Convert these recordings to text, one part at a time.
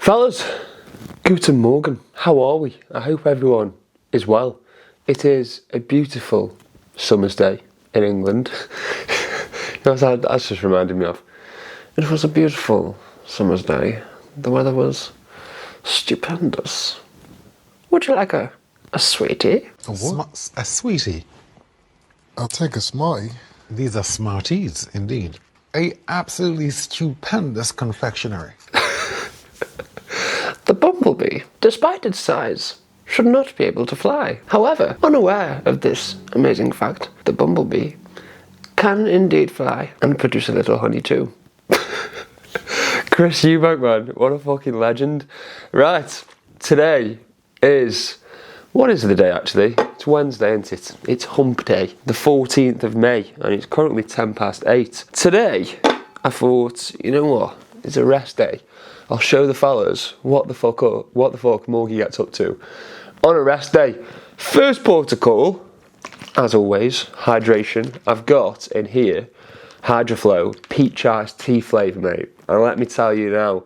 Fellas, guten Morgen, how are we? I hope everyone is well. It is a beautiful summer's day in England. That's just reminded me of. It was a beautiful summer's day. The weather was stupendous. Would you like a sweetie? A what? A sweetie. I'll take a Smartie. These are Smarties, indeed. A absolutely stupendous confectionery. The bumblebee, despite its size, should not be able to fly. However, unaware of this amazing fact, the bumblebee can indeed fly and produce a little honey too. Chris Eubank, man, what a fucking legend. Right, today is... What is the day actually? It's Wednesday, isn't it? It's hump day, the 14th of May, and it's currently 8:10. Today, I thought, you know what? It's a rest day. I'll show the fellas what the fuck Morgie gets up to on a rest day. First port of call, as always, hydration. I've got in here Hydroflow peach iced tea flavour, mate. And let me tell you now,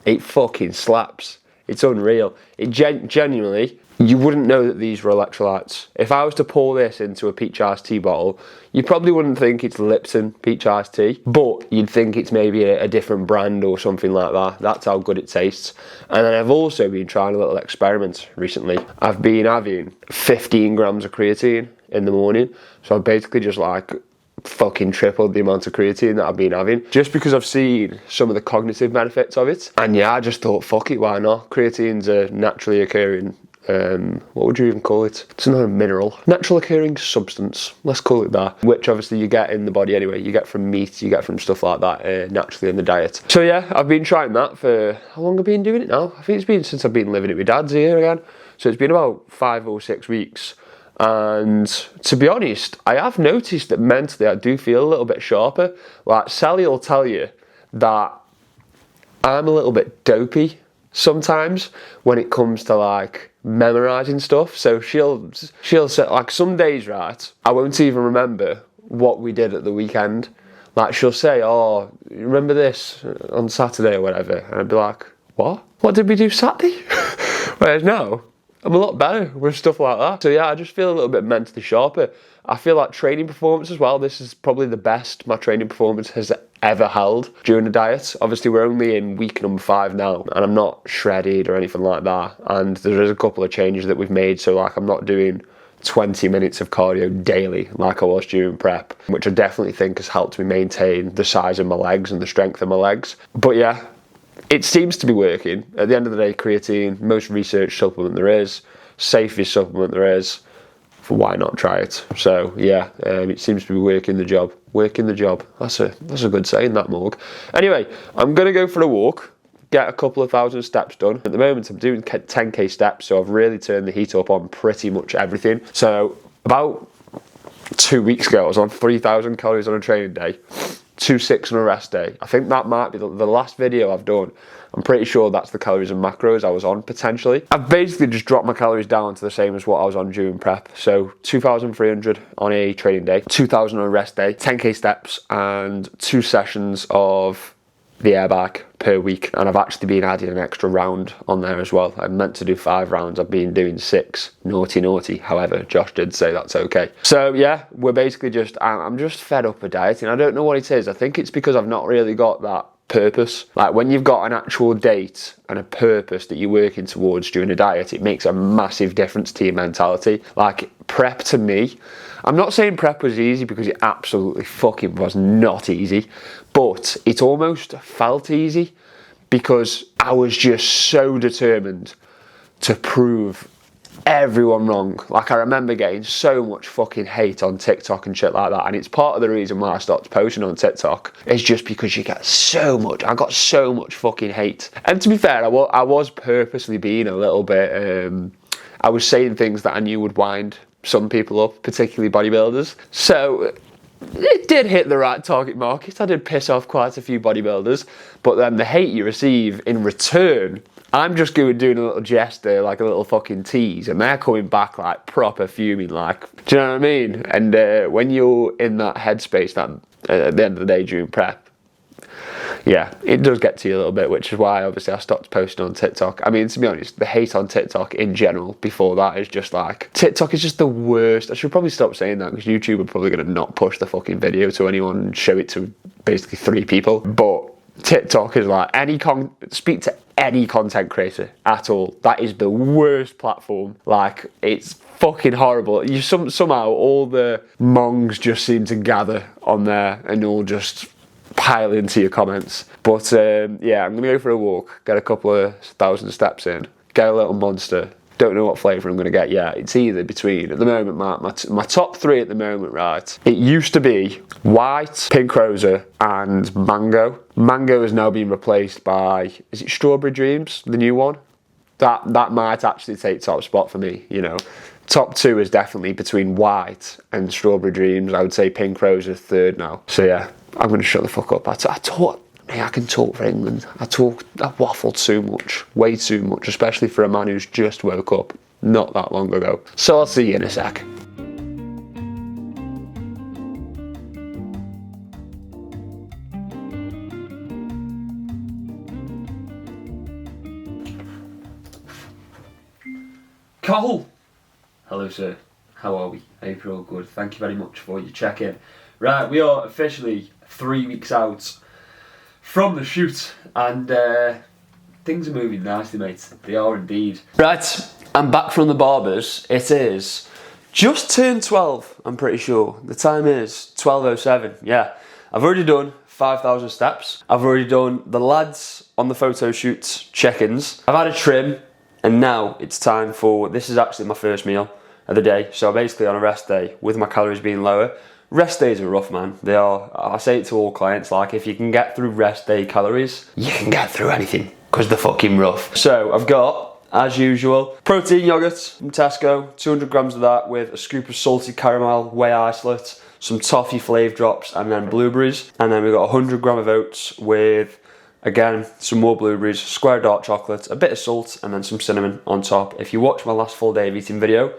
it fucking slaps. It's unreal. It genuinely, you wouldn't know that these were electrolytes. If I was to pour this into a peach iced tea bottle, you probably wouldn't think it's Lipton peach iced tea, but you'd think it's maybe a different brand or something like that. That's how good it tastes. And then I've also been trying a little experiment recently. I've been having 15 grams of creatine in the morning. So I've basically just like fucking tripled the amount of creatine that I've been having, just because I've seen some of the cognitive benefits of it. And yeah, I just thought, fuck it, why not? Creatine's a naturally occurring what would you even call it? It's not a mineral. Natural occurring substance, let's call it that, which obviously you get in the body anyway. You get from meat, you get from stuff like that naturally in the diet. So yeah, I've been trying that for, how long have I been doing it now? I think it's been since I've been living at my dad's here again. So it's been about 5 or 6 weeks. And to be honest, I have noticed that mentally I do feel a little bit sharper. Like Sally will tell you that I'm a little bit dopey sometimes when it comes to like memorizing stuff. So she'll say, like, some days, right, I won't even remember what we did at the weekend. Like she'll say, oh, remember this on Saturday or whatever, and I'd be like, what did we do Saturday? Whereas now I'm a lot better with stuff like that. So yeah, I just feel a little bit mentally sharper. I feel like training performance as well, this is probably the best my training performance has ever held during the diet. Obviously we're only in week number 5 now, and I'm not shredded or anything like that. And there is a couple of changes that we've made, so like I'm not doing 20 minutes of cardio daily like I was during prep, which I definitely think has helped me maintain the size of my legs and the strength of my legs. But yeah, it seems to be working. At the end of the day, creatine, most researched supplement there is, safest supplement there is. Why not try it? So yeah, it seems to be working the job. Working the job. That's a good saying, that, Morg. Anyway, I'm gonna go for a walk, get a couple of thousand steps done. At the moment, I'm doing 10k steps, so I've really turned the heat up on pretty much everything. So about 2 weeks ago, I was on 3,000 calories on a training day, 2,600 on a rest day. I think that might be the last video I've done. I'm pretty sure that's the calories and macros I was on, potentially. I've basically just dropped my calories down to the same as what I was on during prep. So 2,300 on a training day, 2,000 on a rest day, 10k steps, and 2 sessions of the air bike per week. And I've actually been adding an extra round on there as well. I'm meant to do 5 rounds. I've been doing 6. Naughty. However, Josh did say that's okay. So yeah, we're basically just, I'm just fed up with dieting. I don't know what it is. I think it's because I've not really got that purpose. Like when you've got an actual date and a purpose that you're working towards during a diet, it makes a massive difference to your mentality. Like prep to me, I'm not saying prep was easy, because it absolutely fucking was not easy, but it almost felt easy because I was just so determined to prove everyone wrong. Like I remember getting so much fucking hate on TikTok and shit like that, and it's part of the reason why I stopped posting on TikTok, is just because you get so much. I got so much fucking hate, and to be fair, I was purposely being a little bit I was saying things that I knew would wind some people up, particularly bodybuilders. So it did hit the right target market. I did piss off quite a few bodybuilders, but then the hate you receive in return, I'm just doing a little gesture, like a little fucking tease, and they're coming back like proper fuming, like, do you know what I mean? And when you're in that headspace, that at the end of the day during prep, yeah, it does get to you a little bit, which is why obviously I stopped posting on TikTok. I mean, to be honest, the hate on TikTok in general before that is just like, TikTok is just the worst. I should probably stop saying that because YouTube are probably going to not push the fucking video to anyone and show it to basically 3 people. But TikTok is like, speak to any content creator at all. That is the worst platform. Like, it's fucking horrible. Somehow all the mongs just seem to gather on there and all just pile into your comments. But yeah, I'm gonna go for a walk, get a couple of 1,000 steps in, get a little monster. Don't know what flavour I'm going to get yet. It's either between, at the moment, my top 3 at the moment, right? It used to be white, pink rosa, and mango. Mango has now been replaced by, is it Strawberry Dreams, the new one? That might actually take top spot for me, you know. Top 2 is definitely between white and Strawberry Dreams. I would say pink rosa is 3rd now. So yeah, I'm going to shut the fuck up. I can talk for England. I waffle too much, way too much, especially for a man who's just woke up not that long ago. So I'll see you in a sec. Cole! Hello sir, how are we? Hope you're all good. Thank you very much for your check-in. Right, we are officially 3 weeks out from the shoot, and things are moving nicely, mate. They are indeed. Right, I'm back from the barbers. It is just turned 12, I'm pretty sure. The time is 12:07, yeah. I've already done 5,000 steps. I've already done the lads on the photo shoots check-ins. I've had a trim, and now it's time for, this is actually my first meal of the day. So basically on a rest day, with my calories being lower. Rest days are rough, man. They are. I say it to all clients, like, if you can get through rest day calories, you can get through anything, because they're fucking rough. So I've got, as usual, protein yogurt from Tesco, 200 grams of that with a scoop of salted caramel whey isolate, some toffee flavour drops, and then blueberries. And then we've got 100 gram of oats with, again, some more blueberries, square dark chocolate, a bit of salt, and then some cinnamon on top. If you watch my last full day of eating video,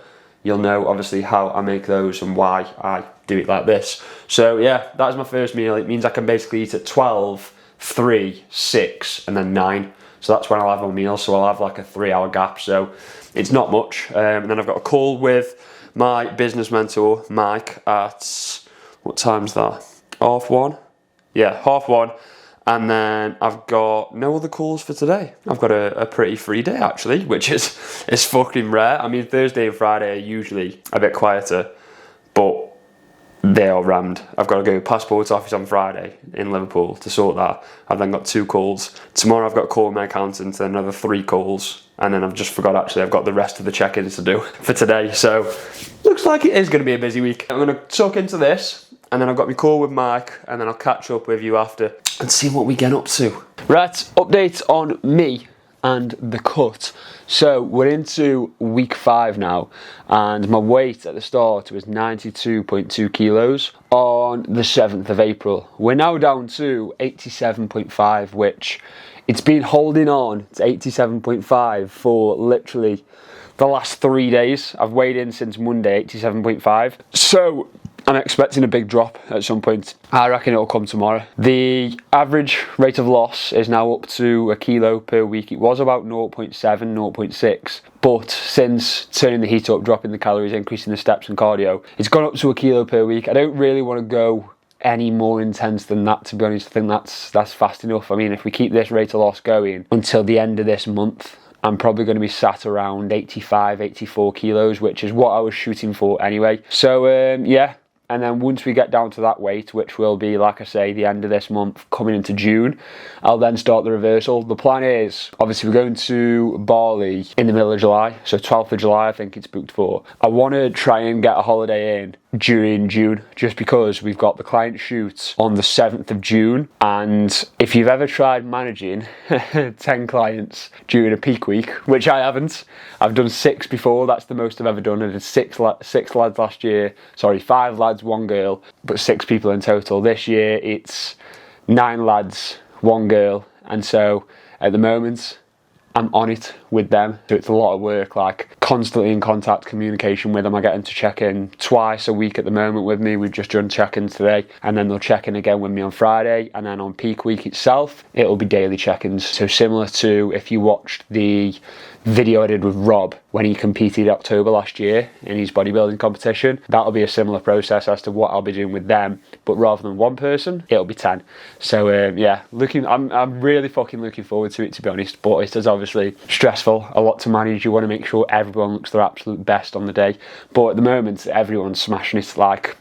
you'll know obviously how I make those and why I do it like this. So yeah, that's my first meal. It means I can basically eat at 12, 3, 6, and then 9. So that's when I'll have my meal. So I'll have like a 3-hour gap. So it's not much. And then I've got a call with my business mentor, Mike, at, what time's that? 1:30? Yeah, 1:30. And then I've got no other calls for today. I've got a pretty free day actually, which is fucking rare. I mean, Thursday and Friday are usually a bit quieter, but they are rammed. I've got to go to passport office on Friday in Liverpool to sort that. I've then got 2 calls. Tomorrow I've got a call with my accountant and another 3 calls. And then I've just forgot actually, I've got the rest of the check-ins to do for today. So looks like it is going to be a busy week. I'm going to tuck into this. And then I've got my call with Mike, and then I'll catch up with you after and see what we get up to. Right, update on me and the cut. So we're into week 5 now, and my weight at the start was 92.2 kilos on the 7th of April. We're now down to 87.5, which it's been holding on to 87.5 for literally the last 3 days. I've weighed in since Monday, 87.5. So I'm expecting a big drop at some point. I reckon it'll come tomorrow. The average rate of loss is now up to 1 kilo per week. It was about 0.7, 0.6. But since turning the heat up, dropping the calories, increasing the steps and cardio, it's gone up to 1 kilo per week. I don't really want to go any more intense than that, to be honest. I think that's fast enough. I mean, if we keep this rate of loss going until the end of this month, I'm probably going to be sat around 85, 84 kilos, which is what I was shooting for anyway. So, yeah. And then once we get down to that weight, which will be, like I say, the end of this month, coming into June, I'll then start the reversal. The plan is, obviously, we're going to Bali in the middle of July. So 12th of July, I think it's booked for. I want to try and get a holiday in during June, just because we've got the client shoot on the 7th of June. And if you've ever tried managing 10 clients during a peak week, which I haven't, I've done 6 before. That's the most I've ever done. I did 6 lads last year. Sorry, 5 lads, 1 girl, but 6 people in total. This year it's 9 lads, 1 girl. And so at the moment, I'm on it with them. So it's a lot of work, like constantly in contact, communication with them. I get them to check in twice a week at the moment with me. We've just done check-ins today, and then they'll check in again with me on Friday, and then on peak week itself, it'll be daily check-ins. So similar to if you watched the video I did with Rob when he competed October last year in his bodybuilding competition, that'll be a similar process as to what I'll be doing with them, but rather than one person, it'll be 10. So yeah, I'm really fucking looking forward to it, to be honest, but it is obviously stressful, a lot to manage. You want to make sure everyone looks their absolute best on the day, but at the moment everyone's smashing it. Like,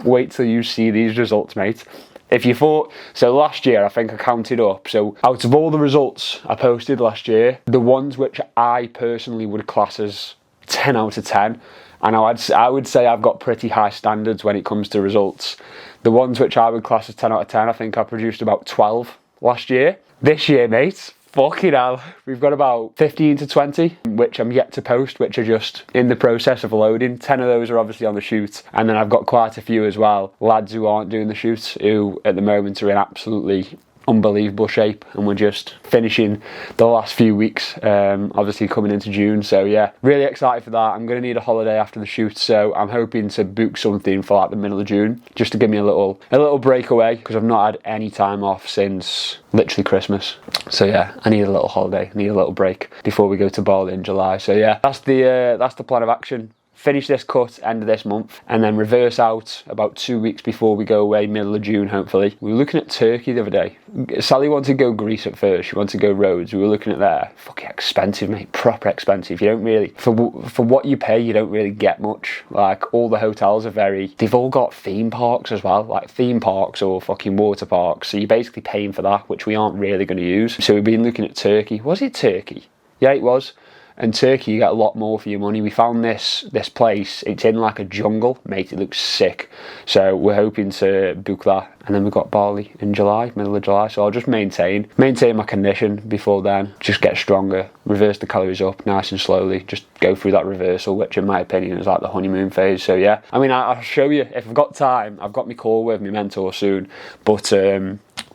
wait till you see these results, mate. If you thought, so last year I think I counted up, so out of all the results I posted last year, the ones which I personally would class as 10 out of 10, and I would say I've got pretty high standards when it comes to results. The ones which I would class as 10 out of 10, I think I produced about 12 last year. This year, mate, fucking hell, we've got about 15 to 20, which I'm yet to post, which are just in the process of loading. 10 of those are obviously on the shoot, and then I've got quite a few as well, lads who aren't doing the shoots, who at the moment are in absolutely unbelievable shape, and we're just finishing the last few weeks, obviously coming into June. So yeah, really excited for that. I'm going to need a holiday after the shoot, so I'm hoping to book something for like the middle of June, just to give me a little breakaway, because I've not had any time off since literally Christmas. So yeah, I need a little holiday, need a little break before we go to Bali in July. So yeah, that's the plan of action. Finish this cut end of this month, and then reverse out about 2 weeks before we go away, middle of June hopefully. We were looking at Turkey the other day. Sally wanted to go Greece at first, she wanted to go Rhodes. We were looking at there. Fucking expensive, mate, proper expensive. You don't really, for what you pay, you don't really get much. Like, all the hotels are they've all got theme parks as well, like theme parks or fucking water parks, so you're basically paying for that, which we aren't really going to use. So we've been looking at Turkey. Was it Turkey? Yeah, it was. And Turkey, you get a lot more for your money. We found this place, it's in like a jungle, mate, it looks sick. So we're hoping to book that. And then we've got Bali in July, middle of July. So I'll just maintain my condition before then, just get stronger, reverse the calories up nice and slowly, just go through that reversal, which in my opinion is like the honeymoon phase. So yeah, I mean, I'll show you, if I've got time, I've got my call with my mentor soon, but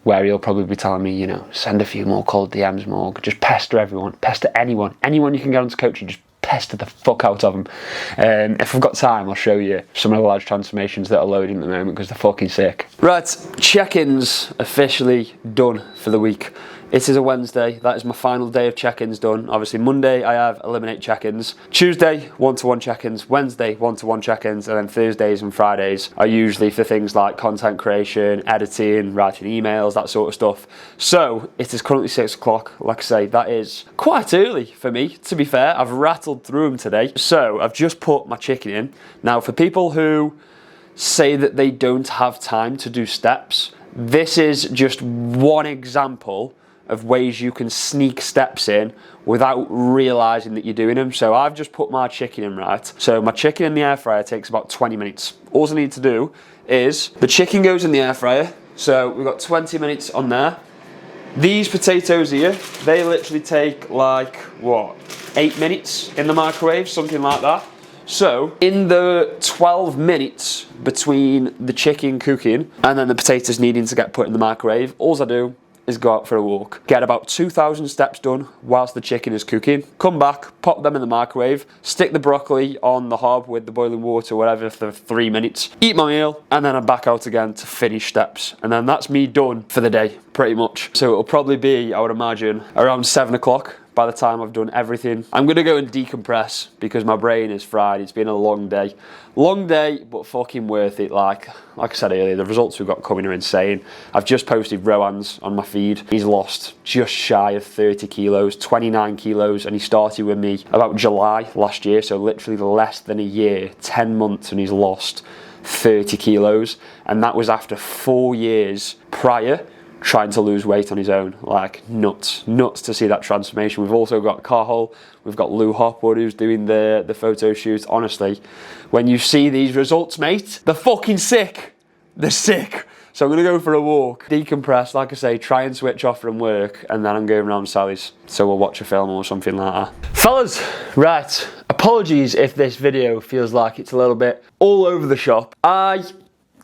where he'll probably be telling me, you know, send a few more cold DMs, more, just pester everyone, pester anyone you can get onto coaching, just pester the fuck out of them. If I've got time, I'll show you some of the large transformations that are loading at the moment, because they're fucking sick. Right, check-ins officially done for the week. It is a Wednesday, that is my final day of check-ins done. Obviously Monday I have eliminate check-ins, Tuesday one-to-one check-ins, Wednesday one-to-one check-ins, and then Thursdays and Fridays are usually for things like content creation, editing, writing emails, that sort of stuff. So it is currently 6 o'clock, like I say, that is quite early for me, to be fair. I've rattled through them today. So I've just put my chicken in. Now for people who say that they don't have time to do steps, this is just one example of ways you can sneak steps in without realising that you're doing them. So I've just put my chicken in, right? So my chicken in the air fryer takes about 20 minutes. All I need to do is, the chicken goes in the air fryer, so we've got 20 minutes on there. These potatoes here, they literally take like, what, 8 minutes in the microwave, something like that. So in the 12 minutes between the chicken cooking and then the potatoes needing to get put in the microwave, all I do is go out for a walk, get about 2,000 steps done whilst the chicken is cooking, come back, pop them in the microwave, stick the broccoli on the hob with the boiling water, whatever, for 3 minutes, eat my meal, and then I'm back out again to finish steps. And then that's me done for the day, pretty much. So it'll probably be, I would imagine, around 7 o'clock by the time I've done everything. I'm gonna go and decompress because my brain is fried. It's been a long day. Long day, but fucking worth it. Like I said earlier, the results we've got coming are insane. I've just posted Rohan's on my feed. He's lost just shy of 30 kilos, 29 kilos, and he started with me about July last year, so literally less than a year, 10 months, and he's lost 30 kilos. And that was after 4 years prior trying to lose weight on his own. Like, nuts to see that transformation. We've also got Carhol, we've got Lou Hopwood who's doing the photo shoot. Honestly, when you see these results, mate, they're fucking sick. They're sick. So I'm gonna go for a walk, decompress, like I say, try and switch off from work, and then I'm going round Sally's. So we'll watch a film or something like that. Fellas, right, apologies if this video feels like it's a little bit all over the shop. I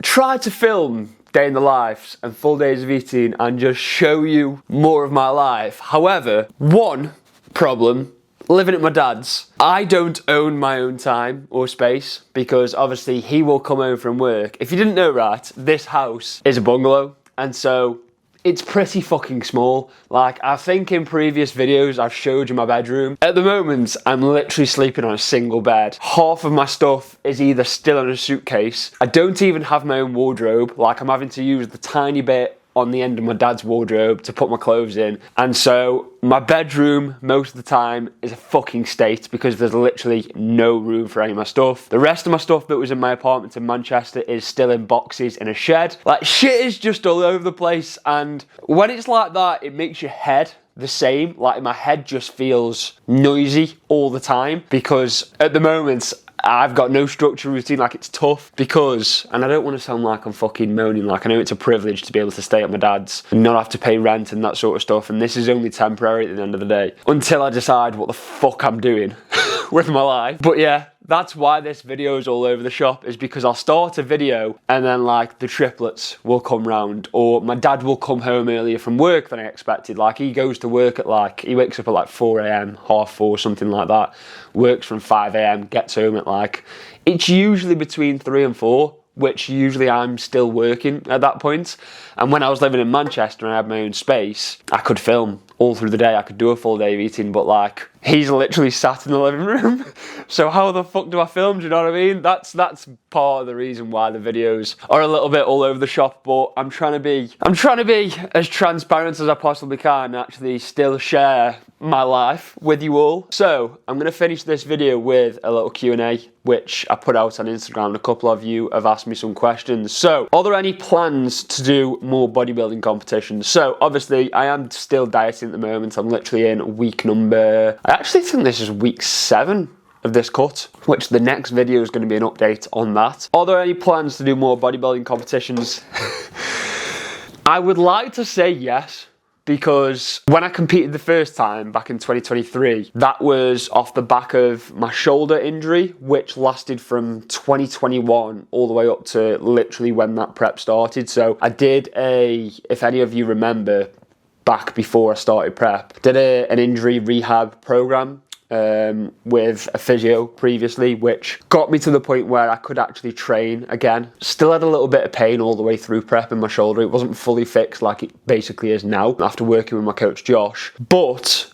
tried to film day in the lives and full days of eating and just show you more of my life. However, one, problem. Living at my dad's, I don't own my own time or space because obviously he will come home from work. If you didn't know, right, this house is a bungalow, and so it's pretty fucking small. Like, I think in previous videos I've showed you my bedroom. At the moment, I'm literally sleeping on a single bed. Half of my stuff is either still in a suitcase. I don't even have my own wardrobe. Like, I'm having to use the tiny bit on the end of my dad's wardrobe to put my clothes in. And so my bedroom most of the time is a fucking state because there's literally no room for any of my stuff. The rest of my stuff that was in my apartment in Manchester is still in boxes in a shed. Like, shit is just all over the place, and when it's like that, it makes your head the same. Like, my head just feels noisy all the time because at the moment I've got no structure routine. Like, it's tough because, and I don't want to sound like I'm fucking moaning, like, I know it's a privilege to be able to stay at my dad's and not have to pay rent and that sort of stuff, and this is only temporary at the end of the day until I decide what the fuck I'm doing with my life. But yeah, that's why this video is all over the shop, is because I'll start a video and then like the triplets will come round, or my dad will come home earlier from work than I expected. Like, he goes to work at like, he wakes up at like 4 a.m, half 4, something like that, works from 5 a.m, gets home at like, it's usually between 3 and 4, which usually I'm still working at that point. And when I was living in Manchester and I had my own space, I could film all through the day. I could do a full day of eating, but like, he's literally sat in the living room. So how the fuck do I film? Do you know what I mean? That's part of the reason why the videos are a little bit all over the shop, but I'm trying to be as transparent as I possibly can, actually still share my life with you all. So I'm going to finish this video with a little Q&A, which I put out on Instagram. A couple of you have asked me some questions. So, are there any plans to do more bodybuilding competitions? So, obviously, I am still dieting at the moment. I'm literally in week number, I actually think this is week 7 of this cut, which the next video is going to be an update on that. Are there any plans to do more bodybuilding competitions? I would like to say yes, because when I competed the first time back in 2023, that was off the back of my shoulder injury, which lasted from 2021 all the way up to literally when that prep started. So I did if any of you remember, back before I started prep, did an injury rehab program with a physio previously, which got me to the point where I could actually train again. Still had a little bit of pain all the way through prep in my shoulder. It wasn't fully fixed like it basically is now after working with my coach Josh. But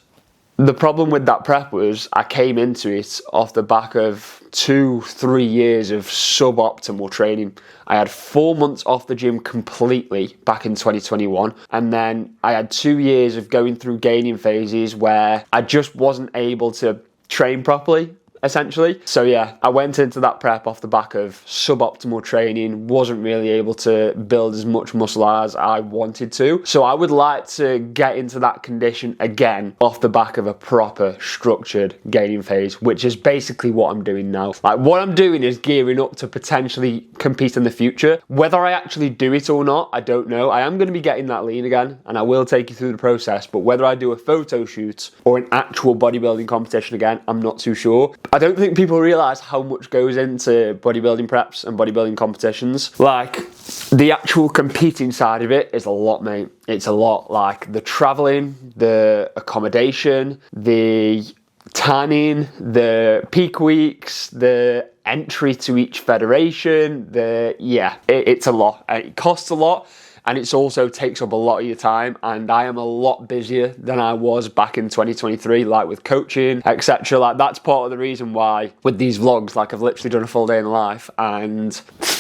the problem with that prep was I came into it off the back of 2-3 years of suboptimal training. I had 4 months off the gym completely back in 2021, and then I had 2 years of going through gaining phases where I just wasn't able to train properly, essentially. So yeah, I went into that prep off the back of suboptimal training, wasn't really able to build as much muscle as I wanted to. So I would like to get into that condition again off the back of a proper structured gaining phase, which is basically what I'm doing now. Like, what I'm doing is gearing up to potentially compete in the future. Whether I actually do it or not, I don't know. I am going to be getting that lean again, and I will take you through the process, but whether I do a photo shoot or an actual bodybuilding competition again, I'm not too sure. I don't think people realise how much goes into bodybuilding preps and bodybuilding competitions. Like, the actual competing side of it is a lot, mate. It's a lot. Like, the travelling, the accommodation, the tanning, the peak weeks, the entry to each federation, it's a lot. It costs a lot. And it also takes up a lot of your time, and I am a lot busier than I was back in 2023, like with coaching, etc. Like, that's part of the reason why with these vlogs, like, I've literally done a full day in the life and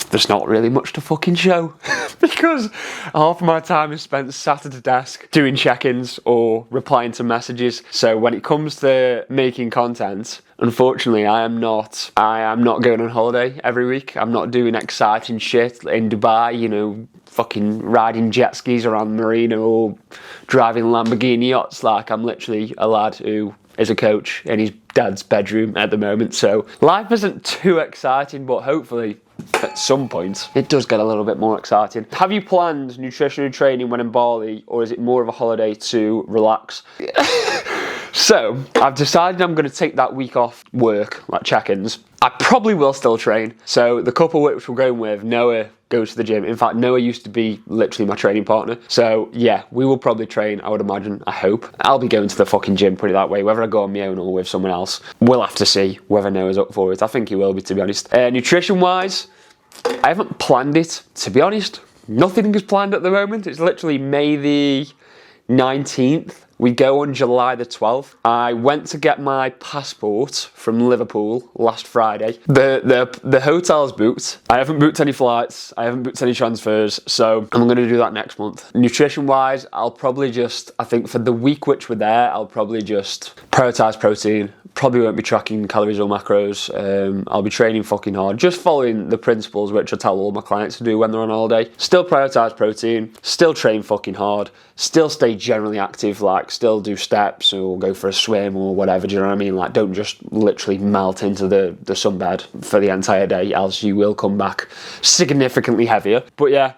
there's not really much to fucking show because half of my time is spent sat at a desk doing check-ins or replying to messages. So when it comes to making content, unfortunately, I am not going on holiday every week. I'm not doing exciting shit in Dubai, you know, fucking riding jet skis around the marina or driving Lamborghini yachts. Like, I'm literally a lad who is a coach in his dad's bedroom at the moment. So life isn't too exciting, but hopefully at some point it does get a little bit more exciting. Have you planned nutrition and training when in Bali, or is it more of a holiday to relax? So I've decided I'm going to take that week off work, like check-ins. I probably will still train. So the couple which we're going with, Noah goes to the gym. In fact, Noah used to be literally my training partner. So yeah, we will probably train, I would imagine, I hope. I'll be going to the fucking gym, put it that way, whether I go on my own or with someone else. We'll have to see whether Noah's up for it. I think he will be, to be honest. Nutrition-wise, I haven't planned it, to be honest. Nothing is planned at the moment. It's literally May the 19th. We go on July the 12th. I went to get my passport from Liverpool last Friday. The hotel's booked. I haven't booked any flights. I haven't booked any transfers. So I'm going to do that next month. Nutrition wise, I'll probably just, I think for the week which we're there, I'll probably just prioritize protein. Probably won't be tracking calories or macros. I'll be training fucking hard. Just following the principles which I tell all my clients to do when they're on holiday. Still prioritize protein. Still train fucking hard. Still stay generally active, like still do steps or go for a swim or whatever, do you know what I mean? Like don't just literally melt into the sunbed for the entire day, else you will come back significantly heavier. But yeah,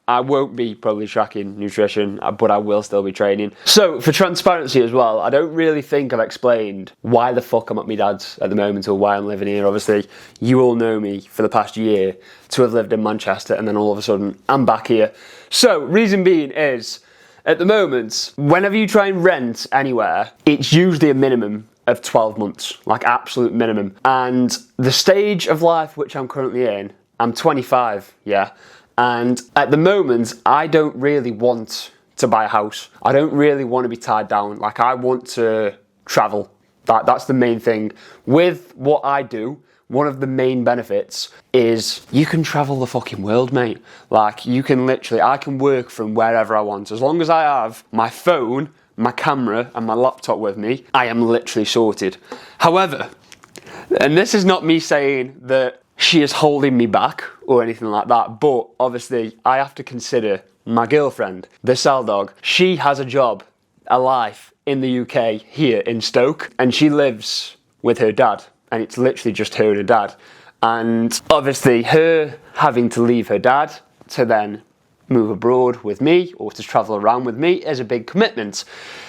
I won't be probably tracking nutrition, but I will still be training. So for transparency as well, I don't really think I've explained why the fuck I'm at my dad's at the moment or why I'm living here. Obviously, you all know me for the past year to have lived in Manchester and then all of a sudden I'm back here. So reason being is, at the moment, whenever you try and rent anywhere, it's usually a minimum of 12 months, like absolute minimum. And the stage of life which I'm currently in, I'm 25, yeah? And at the moment, I don't really want to buy a house. I don't really want to be tied down. Like I want to travel. That's the main thing. With what I do, one of the main benefits is you can travel the fucking world, mate. Like you can literally, I can work from wherever I want. As long as I have my phone, my camera and my laptop with me, I am literally sorted. However, and this is not me saying that she is holding me back or anything like that, but obviously I have to consider my girlfriend, the cell dog. She has a job, a life in the UK here in Stoke, and she lives with her dad. And it's literally just her and her dad. And obviously her having to leave her dad to then move abroad with me or to travel around with me is a big commitment.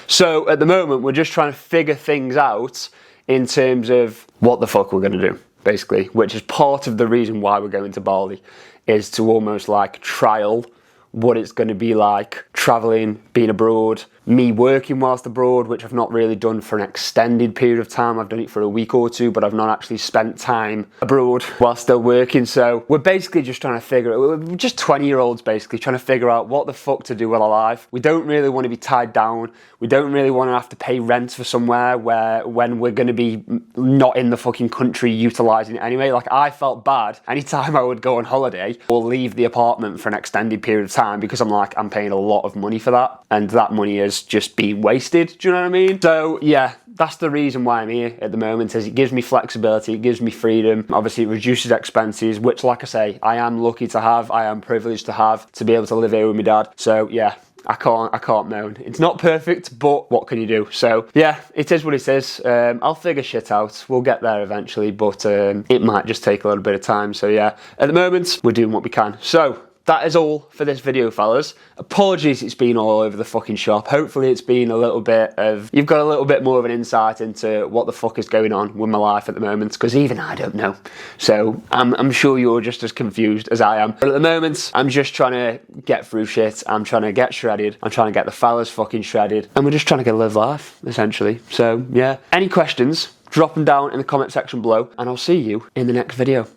So at the moment we're just trying to figure things out in terms of what the fuck we're going to do, basically, which is part of the reason why we're going to Bali, is to almost like trial what it's going to be like traveling, being abroad, me working whilst abroad, which I've not really done for an extended period of time. I've done it for a week or two, but I've not actually spent time abroad while still working. So we're basically just trying to figure it. We're just 20-year-olds basically trying to figure out what the fuck to do with our life. We don't really want to be tied down. We don't really want to have to pay rent for somewhere when we're going to be not in the fucking country utilising it anyway. Like I felt bad anytime I would go on holiday or leave the apartment for an extended period of time because I'm paying a lot of money for that, and that money is just being wasted. Do you know what I mean? So yeah, that's the reason why I'm here at the moment, is it gives me flexibility, it gives me freedom. Obviously it reduces expenses, which like I say, I am lucky to have, I am privileged to have, to be able to live here with my dad. So yeah, I can't moan. It's not perfect, but what can you do? So yeah, it is what it is. I'll figure shit out. We'll get there eventually, but it might just take a little bit of time. So yeah, at the moment, we're doing what we can. So that is all for this video, fellas. Apologies it's been all over the fucking shop. Hopefully it's been a little bit of, you've got a little bit more of an insight into what the fuck is going on with my life at the moment, because even I don't know. So I'm sure you're just as confused as I am. But at the moment, I'm just trying to get through shit. I'm trying to get shredded. I'm trying to get the fellas fucking shredded. And we're just trying to live life, essentially. So yeah, any questions, drop them down in the comment section below, and I'll see you in the next video.